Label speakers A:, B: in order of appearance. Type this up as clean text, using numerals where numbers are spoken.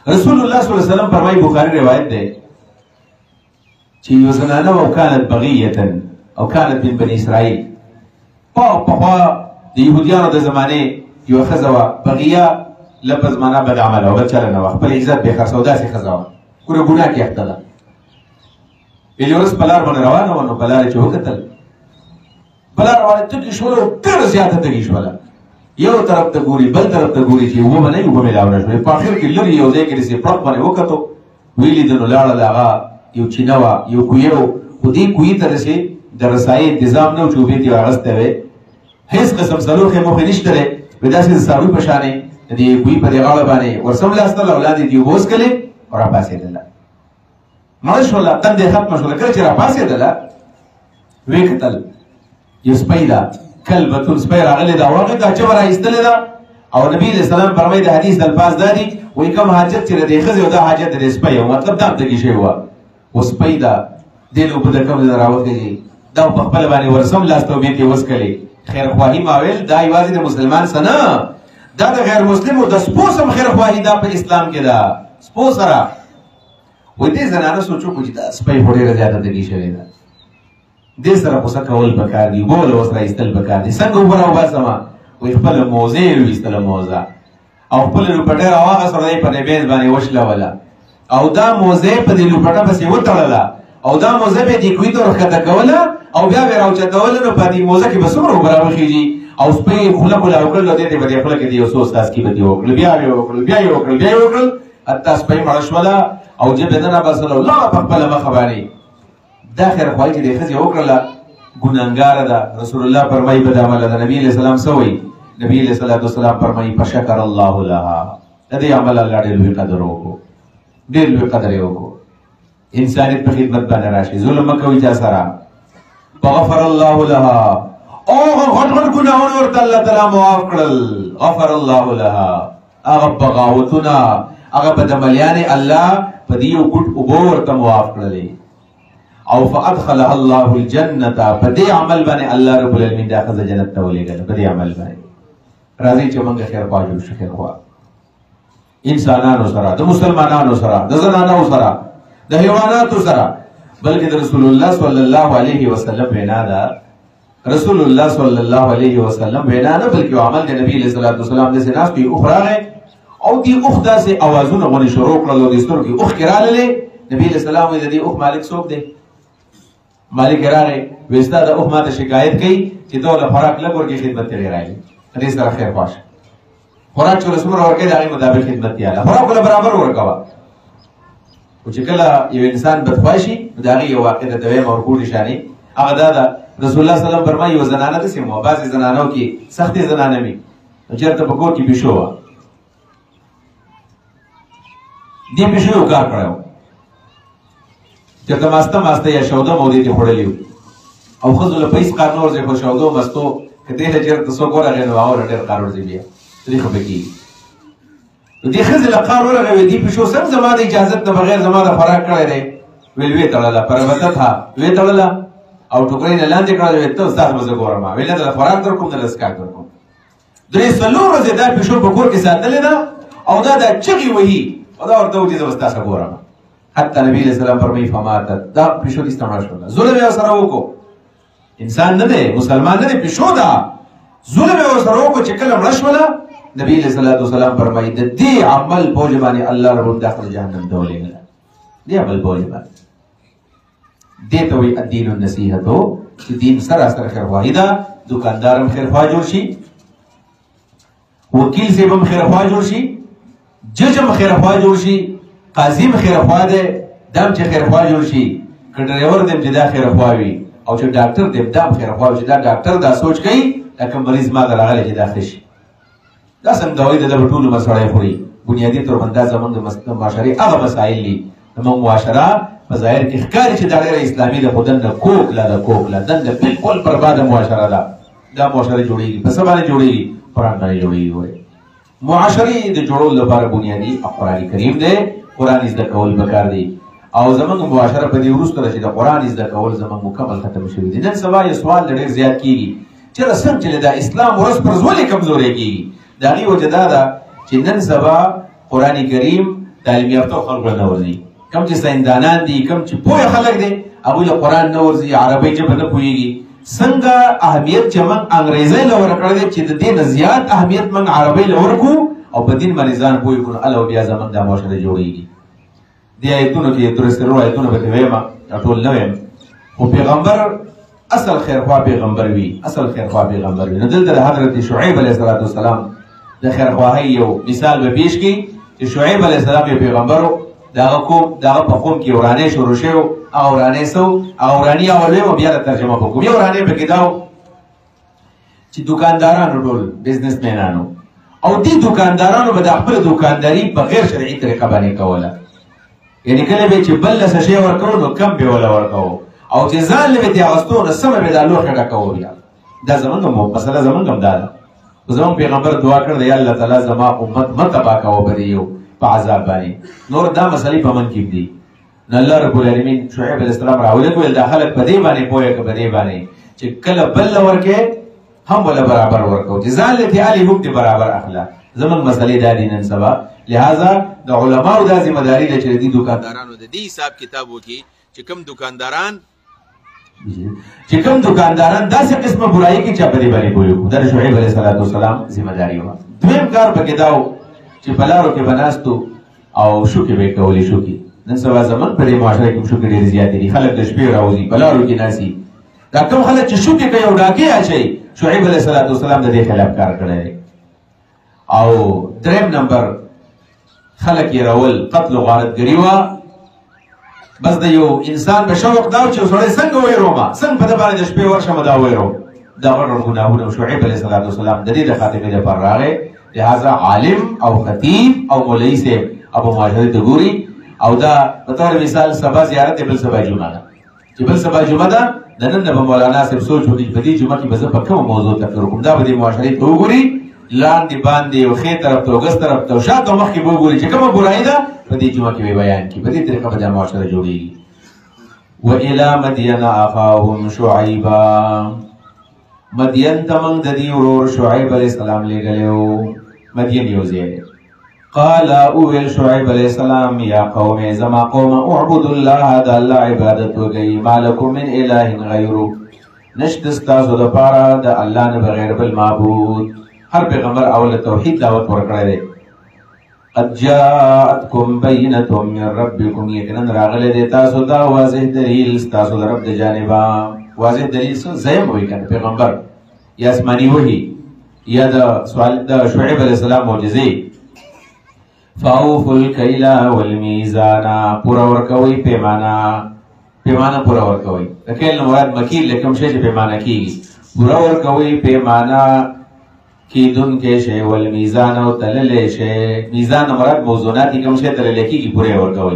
A: رسول الله صلی الله علیه وسلم فرمایي بخاری روایت ده چې یو زنانه وکانت بغیه او كانت من بني اسرائیل پخوا د یهودیانو د زمانه یو ښځه وه بغیه لفظ معنا بد عمله او بد چلنه وه خپل عزت بې خرڅه او داسې ښځه وه ګوره ګناه کې اخته ده بلې ورځ په لار باندې روانه وه نو په لاره چې وکتل په لار باندې تږي شوله ډېره زیاته تږي شوله یو طرف ته ګوري بل طرف ته ګوري چې اوبه به نه وي اوبه مې لاونه شولې په اخر کې لرې یو ځای کې داسې پړق باندې وکتو ویې لیده نو لاړه د هغه یو چینه وه یو کویه و خو دې کویي ته داسې د رسایي انتظام نه و چې اوبې ترې اخیستی وی هېڅ قسم څلورښې موخې نشته دی وایي داسې د څاروي په شانې د دې کویي په دې غاړه باندې ورڅملاستل او لاندې دې اوبه وڅکلې او راپاڅېدله مړه شوله تندې ختمه شوله کله چې راپاڅېدله ویې کتل یو سپی ده کلبتون سپی راغلی ده او هغې ته چغه راایستلې ده او نبي علیه السلام فرمایي د حدیث د الفاظ دا دي وایي کوم حاجت چې د دې ښځې او دا حاجت د دې سپی و مطلب دا هم تږي شوې وه و سپی ده دې له اوبه د کوم ځای نه راوتلې دا په خپله باندې ورڅملاسته اوبې ترې وڅکلې خیرخواهي ما ویل دا یوازې د مسلمان څه نه دا د غیر مسلمو د سپو سم خیرخواهي دا په اسلام کې ده سپو سره وایي دې زنانه سوچ وکړو چې دا سپی خو ډېره زیاته تږي شوې ده دې سره غوسه کول پکار دي اوبه له ورسره ایستل پکار دي څنګه اوبه راوباسمه وایي خپله موزه یې وایستله موزه او خپله لوپټه راواغسته دی په نبیز باندې وشلوله او دا موزه یې په دې لوپټه پسې وتړله او دا موزه به دې کوهي ته ورښکته کوله او بیا به یې راوچتوله نو په دې موزه کې به څومره اوبه راوخېږي او سپی یې خوله خوله وکړل او دې ته به دې خوله کې د یو څو څاڅکي به دې وکړل بیا یې وکړل بیا یې وکړل بیا یې وکړل حتی سپی مړه شوله او جبې نه راباسله ولاړه په خپله مخه باندې دا خیرخواهي چې دې ښځې وکړله ګناهګاره ده رسول الله فرمایي بد عمله ده نبي علیه السلام څه وایي نبي علیه الصلاة والسلام فرمایي فشکر الله لها د دې عمل الله ډېر لوی قدر وکړو ډېر لوی قدر یې وکړو انسانیت په خدمت باندې راشي ظلم مه کوئ چا سره فغفر الله لها او غټ غټ ګناهونه ورته الله تعالی معاف کړل غفر الله لها هغه بغاوتونه هغه بدعملیانې الله په دې یو ګوټ اوبه ورته معاف کړلې او فادخلها الله الجنه په دې عمل باندې الله رب العالمین دا ښځه جنت ته ولېږله په دې عمل باندې راځئ چې موږ خیرخوا جوړ شو خیرخوا انسانانو سره د مسلمانانو سره د زنانو سره د حیواناتو سره بلکې د رسول الله صلی الله علیه وسلم وینا ده رسول الله صلی الله علیه وسلم وینا نه بلکې عمل د نبی علیه الصلاة والسلام داسې ناست وي اوښ راغی او دې اوښ داسې اوازونه غونې شروع کړل او دې سترګو کې اوښ کې راللې نبي علیه السلام وایي د دې اوښ مالک څوک دی مالک راغی وایي ستا د اوښ ماته شکایت کوي چې ته له خوراک لږ ورکړې خدمت ته ډېر راغلي دې سره خیر خوا شه خوراک چې څومره ورکوې د هغې مطابق خدمت یې اله خوراک له برابر ورکوه خو چې کله یو انسان بدخواه شي نو د هغې یو واقع د دویم او رکوع نشانې هغه دا ده رسول الله صلی الله علیه وسلم فرمایي یوه زنانه داسې وه بعضې زنانو کې سختې زنانه وي نو چېرته په کور کې پیشو وه دې پیشو یو کار کړی و چېرته ماسته ماسته یا شوده مودې دې خوړلي وو او ښځو له پیس کار نه ورځي خو شودو مستو که دې ته چېرته څوک ورغی نو هغه ډېر کار ورځي بیا دې خو به کېږي نو دې ښځې له کار ورغی وایي دې پیشو سم زما د اجازت نه بغیر زما د خوراک کړی دی ویل ویې تړله پربتتها ویې تړله او ټوکرۍ نه لاندې کړله ویل ته ستاسو به زه ګورم ویل نه د خوراک در کوم نه د څښاک در کوم درې څلور ورځې دا پیشو په کور کې ساتلې ده او دا چغې وهي او دا ورته وایي چې زه به ستاسو ګورم حتی نبي علیه السلام فرمایي فماتت دا پیشو دې ستړه شوله ظلم یې ورسره وکړو انسان نه دی مسلمان نه دی پیشو ده ظلم یې ورسره وکړو چې کله مړه شوله نبی علیه الصلاة والسلام فرمایي د دې عمل په وجه باندې الله رب داخل جهنم ته ولېږله دې عمل په وجه باندې دې ته وایي الدین النصیحتو چې دین سراسر خیرخواهي ده دوکاندار هم خیرخواه جوړ شي وکیل صاحب هم خیرخواه جوړ شي جج هم خیرخواه جوړ شي قاضي هم خیرخواه دی دا هم چې خیرخواه جوړ شي که ډرایور دی چې دا خیرخواه وي او چې ډاکټر دی دا هم خیرخواه وي چې دا ډاکټر دا سوچ کوي دا کوم مریض ما ته راغلی چې دا ښه شي دا سم دوايي د به ټولو مسړی خوري بنیادي طور باندې دا زموږ د معاشرې هغه مسایل دي زموږ معاشره په ظاهر کې ښکاري چې دا ډېره اسلامي ده خو دننه کوکله ده کوکله دننه بالکل برباده معاشره ده دا معاشره جوړېږي په څه باندې جوړېږي قرآن باندې جوړېږي ګورئ معاشرې د جوړولو لپاره بنیادي قرآن کریم دی قرآن زده کول پکار دی او زموږ معاشره په دې وروسته ده چې د قرآن زده کول زموږ مکمل ختم شوي دي نن سبا یې سوال ډېر زیات کېږي چې څنګه چې دا اسلام ورځ پر ورځ ولې کمزوری کېږي د هغې وجه دا ده چې نن سبا قرآن کریم تعلیم یافته خلکو نه ورځي، کوم چې ساینسدانان دي، کوم چې پوه خلک دي، هغوی له قرآن نه ورځي، عربۍ ژبه نه پوهېږي. څنګه اهمیت چې موږ انګریزۍ له ورکړی دی چې د دې نه زیات اهمیت موږ عربۍ له ورکړو او په دین باندې ځان پوه کړو، هله بیا زموږ دا معاشره جوړېږي. دې آیتونو کې درسترو آیتونه به ته وایم، ټول نه وایم، خو پیغمبر اصل خیرخوا پیغمبر وي، اصل خیرخوا پیغمبر وي. نو دلته د حضرت شعیب علیه السلام د خیرخواهۍ یو مثال به پیش کړي چې شعیب علیه السلام یو پیغمبر و، د هغه په قوم کې ورانۍ شروع شوی و. هغه ورانۍ څه و؟ هغه وراني اول ویم بیا د ترجمه به کوم. یو ورانۍ پکې دا و چې دوکاندارانو ټول بزنسمینانو او دې دوکاندارانو به د خپله دوکانداري په غیر شرعي طریقه باندې کوله. یعنې کله به چې بل له څه شی ورکوو نو کم به وله ورکوو، او چې ځان له به ترې اخیستو نو سمه به دا لوښې ډکوو. بیا دا زمونږ مسله زمونږ هم دا ده. زمونږ پیغمبر دعا کړې ده یا الله تعالی زما امت مه تباه کوه په دې یو په عذاب باندې. نور دا مسلې په من کې دي. نو الله رب العالمین شعیب علیه السلام راولېږه، ویل دا خلک په دې باندې پوهه که په دې باندې چې کله بل له ورکې هم وله برابر ورکوو، چې ځان له ترې الې هم دې برابر اخله. زمونږ مسلې دا دي نن سبا. لہذا د علماو دا ذمه داري ده چې د دې دوکاندارانو د دې حساب کتاب وکړي چې کوم دوکانداران داسې قسمه برایي کوي چې په دې باندې پوه وکړو. دا د شعیب علیه السلام ذمه داري وه. دویم کار پکې دا و چې په لارو کې به ناستو او شوکې به یې کولې. شوکې نن سبا زموږ په دې معاشره کې شوکې ډېرې زیاتې دي. خلک د شپې راوځي په لارو کې ناستي. دا کوم خلک چې شوکې کوي او ډاکې اچوي، شعیب علیه السلام د دې خلاف کار کړی دی. او دریم نمبر خلک یې رول قتل و غارتګري وه. بس د یو انسان به شوق دا و چې سړی څنګه ویرومه، څنګه په ده باندې د شپې ورشمه دا ویروم. دا غټ ګناهونه شعیب علیه السلام د دې د خاتمې لپاره راغی. لہذا عالم او خطیب او مولوي صاحب ابو معاشرې ته ګوري. او دا په طور مثال سبا زیارت بل سبا جمعه ده، چې بل سبا جمعه ده د نن نه به مولانا صاحب سوچ وکړي په دې جمعه کې به زه په کومه موضوع تقریر وکړم. دا به دې معاشرې ته وګوري، لاندې باندې او ښې طرف ته او ګس طرف ته او شاته او مخکې به وګوري چې کومه برایي ده په دې جمعه کې به بیان کړي. په دې طریقه به دا معاشره جوړېږي. وإلى مدين أخاهم شعيبا، مدين ته موږ د دې ورور شعیب علیه السلام لېږلی و. مدین یو ځای دی. قال اویل شعیب علیه السلام یا قوم زما قوم اعبدوا الله د الله عبادت وکئ، ما لکم من اله غیره، نشته ستاسو دپاره د الله نه بغیر بل معبود. هر پیغمبر اول توحید دعوت ورکړی دی. قد جاءتکم بینة من ربکم، یقینا راغلی دی تاسو ته واضح دلیل ستاسو د رب د جانبه. واضح دلیل څه ځایم وایي که پیغمبر یا اسماني وحي یا د شعیب علیه السلام معجزې. فاوفوا الکیل والمیزان، پوره ورکوئ پیمانه پوره ورکوئ. د کیل نه مراد مکیل د کوم شی چې پیمانه کېږي، پوره ورکوئ پیمانه کیدونکی شی، والمیزان او تللی شی. میزان نه مراد موضوعات کوم شی تللی کېږي پوره ورکوئ.